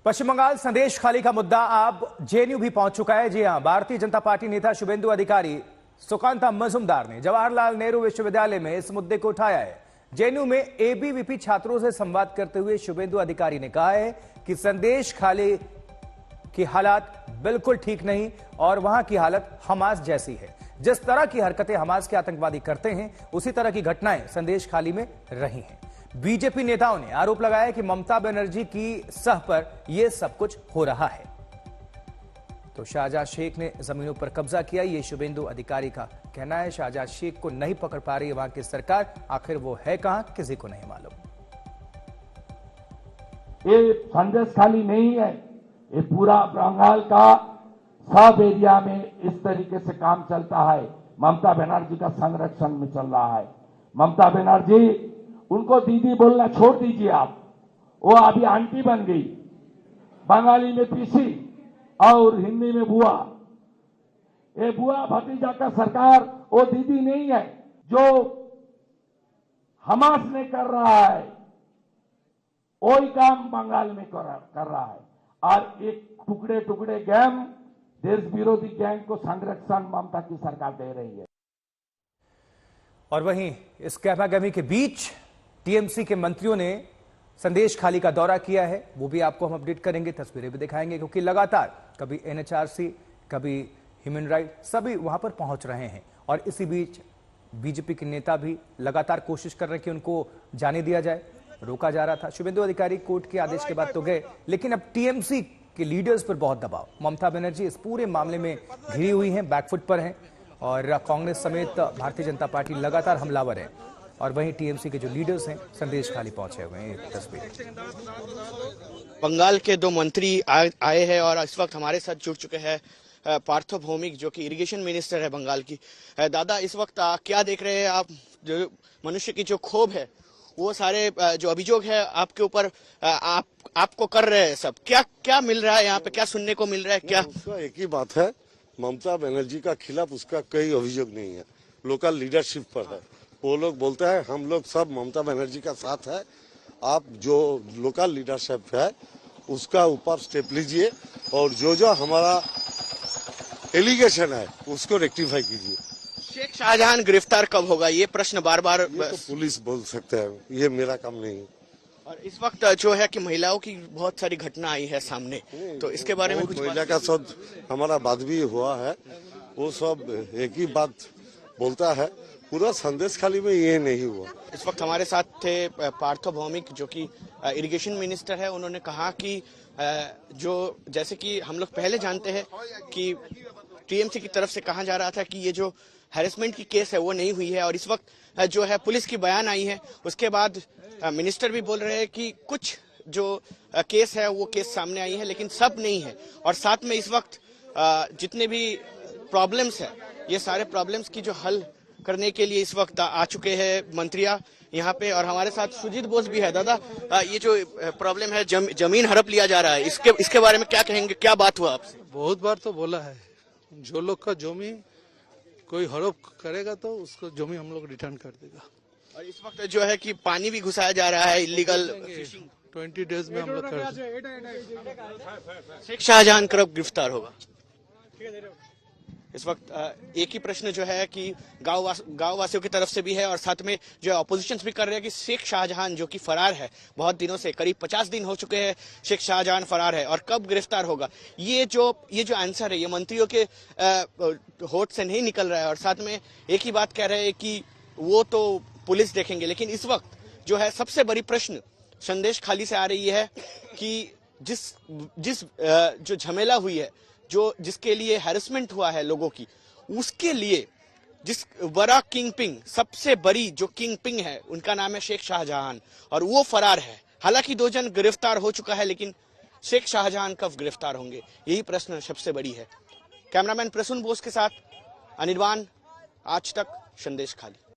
पश्चिम बंगाल संदेश खाली का मुद्दा अब जेएनयू भी पहुंच चुका है। जी हां, भारतीय जनता पार्टी नेता शुभेंदु अधिकारी सुकांता मजुमदार ने जवाहरलाल नेहरू विश्वविद्यालय में इस मुद्दे को उठाया है। जेएनयू में एबीवीपी छात्रों से संवाद करते हुए शुभेंदु अधिकारी ने कहा है कि संदेश खाली की हालात बिल्कुल ठीक नहीं और वहां की हालत हमास जैसी है। जिस तरह की हरकतें हमास के आतंकवादी करते हैं, उसी तरह की घटनाएं संदेश खाली में रही हैं। बीजेपी नेताओं ने आरोप लगाया कि ममता बनर्जी की सह पर यह सब कुछ हो रहा है। तो शाहजहां शेख ने जमीनों पर कब्जा किया, यह शुभेंदु अधिकारी का कहना है। शाहजहां शेख को नहीं पकड़ पा रही है वहां की सरकार, आखिर वो है कहां, किसी को नहीं मालूम। ये संदेश खाली नहीं है, ये पूरा बंगाल का सब एरिया में इस तरीके से काम चलता है। ममता बनर्जी का संरक्षण में चल रहा है। ममता बनर्जी, उनको दीदी बोलना छोड़ दीजिए आप, वो अभी आंटी बन गई। बंगाली में पीसी और हिंदी में बुआ। ये बुआ भतीजा का सरकार वो दीदी नहीं है जो हमास ने कर रहा है, वही काम बंगाल में कर रहा है। और एक टुकड़े टुकड़े गैंग, देश विरोधी गैंग को संरक्षण ममता की सरकार दे रही है। और वहीं इस गहमागहमी के बीच टीएमसी के मंत्रियों ने संदेश खाली का दौरा किया है। वो भी आपको हम अपडेट करेंगे, तस्वीरें भी दिखाएंगे, क्योंकि लगातार कभी एनएचआरसी, कभी ह्यूमन राइट, सभी वहां पर पहुंच रहे हैं। और इसी बीच बीजेपी के नेता भी लगातार कोशिश कर रहे हैं कि उनको जाने दिया जाए। रोका जा रहा था। शुभेंदु अधिकारी कोर्ट के आदेश के बाद तो गए, लेकिन अब टीएमसी के लीडर्स पर बहुत दबाव। ममता बनर्जी इस पूरे मामले में घिरी हुई हैं, बैकफुट पर हैं, और कांग्रेस समेत भारतीय जनता पार्टी लगातार हमलावर है। और वहीं टीएमसी के जो लीडर्स हैं संदेश खाली पहुंचे हुए हैं। तस्वीर बंगाल के दो मंत्री आए हैं और इस वक्त हमारे साथ जुड़ चुके हैं पार्थो भौमिक, जो कि इरिगेशन मिनिस्टर है बंगाल की। दादा, इस वक्त क्या देख रहे हैं आप? जो मनुष्य की जो क्षोभ है, वो सारे जो अभियोग है आपके ऊपर आपको कर रहे हैं सब, क्या मिल रहा है यहाँ पे, क्या सुनने को मिल रहा है? क्या उसका एक ही बात है, ममता बनर्जी का खिलाफ उसका कोई अभियोग नहीं है, लोकल लीडरशिप पर है। वो लोग बोलते हैं हम लोग सब ममता बनर्जी का साथ है। आप जो लोकल लीडरशिप है उसका ऊपर स्टेप लीजिए और जो हमारा एलिगेशन है उसको रेक्टिफाई कीजिए। शेख शाहजहां गिरफ्तार कब होगा, ये प्रश्न बार बार तो पुलिस बोल सकते हैं, ये मेरा काम नहीं है। और इस वक्त जो है कि महिलाओं की बहुत सारी घटना आई है सामने, तो इसके बारे में कुछ महिला का सब हमारा बात भी हुआ है, वो सब एक ही बात बोलता है। पूरा संदेश खाली में ये नहीं हुआ। इस वक्त हमारे साथ थे पार्थो भौमिक, जो कि इरिगेशन मिनिस्टर है। उन्होंने कहा कि जो जैसे कि हम लोग पहले जानते हैं कि टीएमसी की तरफ से कहा जा रहा था कि ये जो हैरेसमेंट की केस है वो नहीं हुई है, और इस वक्त जो है पुलिस की बयान आई है, उसके बाद मिनिस्टर भी बोल रहे हैं कि कुछ जो केस है वो केस सामने आई है, लेकिन सब नहीं है। और साथ में इस वक्त जितने भी प्रॉब्लम्स है, ये सारे प्रॉब्लम्स की जो हल करने के लिए इस वक्त आ चुके हैं मंत्रियां यहाँ पे। और हमारे साथ सुजीत बोस भी है। दादा, ये जो प्रॉब्लम है, जमीन हड़प लिया जा रहा है, इसके बारे में क्या कहेंगे? क्या बात हुआ आपसे? बहुत बार तो बोला है, जो लोग का जमी कोई हड़प करेगा तो उसको जमी हम लोग रिटर्न कर देगा। और इस वक्त जो है कि पानी भी घुसाया जा रहा है, इलीगल 20 डेज में हम लोग कर। शेख शाहजहां कब गिरफ्तार होगा? इस वक्त एक ही प्रश्न जो है कि गांव वासियों की तरफ से भी है, और साथ में जो अपोजिशन भी कर रहे हैं कि शेख शाहजहां जो कि फरार है बहुत दिनों से, करीब 50 दिन हो चुके हैं शेख शाहजहां फरार है, और कब गिरफ्तार होगा, ये जो आंसर है ये मंत्रियों के होठ से नहीं निकल रहा है। और साथ में एक ही बात कह रहे हैं कि वो तो पुलिस देखेंगे। लेकिन इस वक्त जो है सबसे बड़ी प्रश्न संदेश खाली से आ रही है कि जिस जो झमेला हुई है, जिसके लिए हैरेसमेंट हुआ है लोगों की, उसके लिए जिस बड़ा किंगपिंग, सबसे बड़ी जो किंगपिंग है, उनका नाम है शेख शाहजहां, और वो फरार है। हालांकि 2 जन गिरफ्तार हो चुका है, लेकिन शेख शाहजहां कब गिरफ्तार होंगे, यही प्रश्न सबसे बड़ी है। कैमरामैन प्रसून बोस के साथ अनिर्बान, आज तक, संदेश खाली।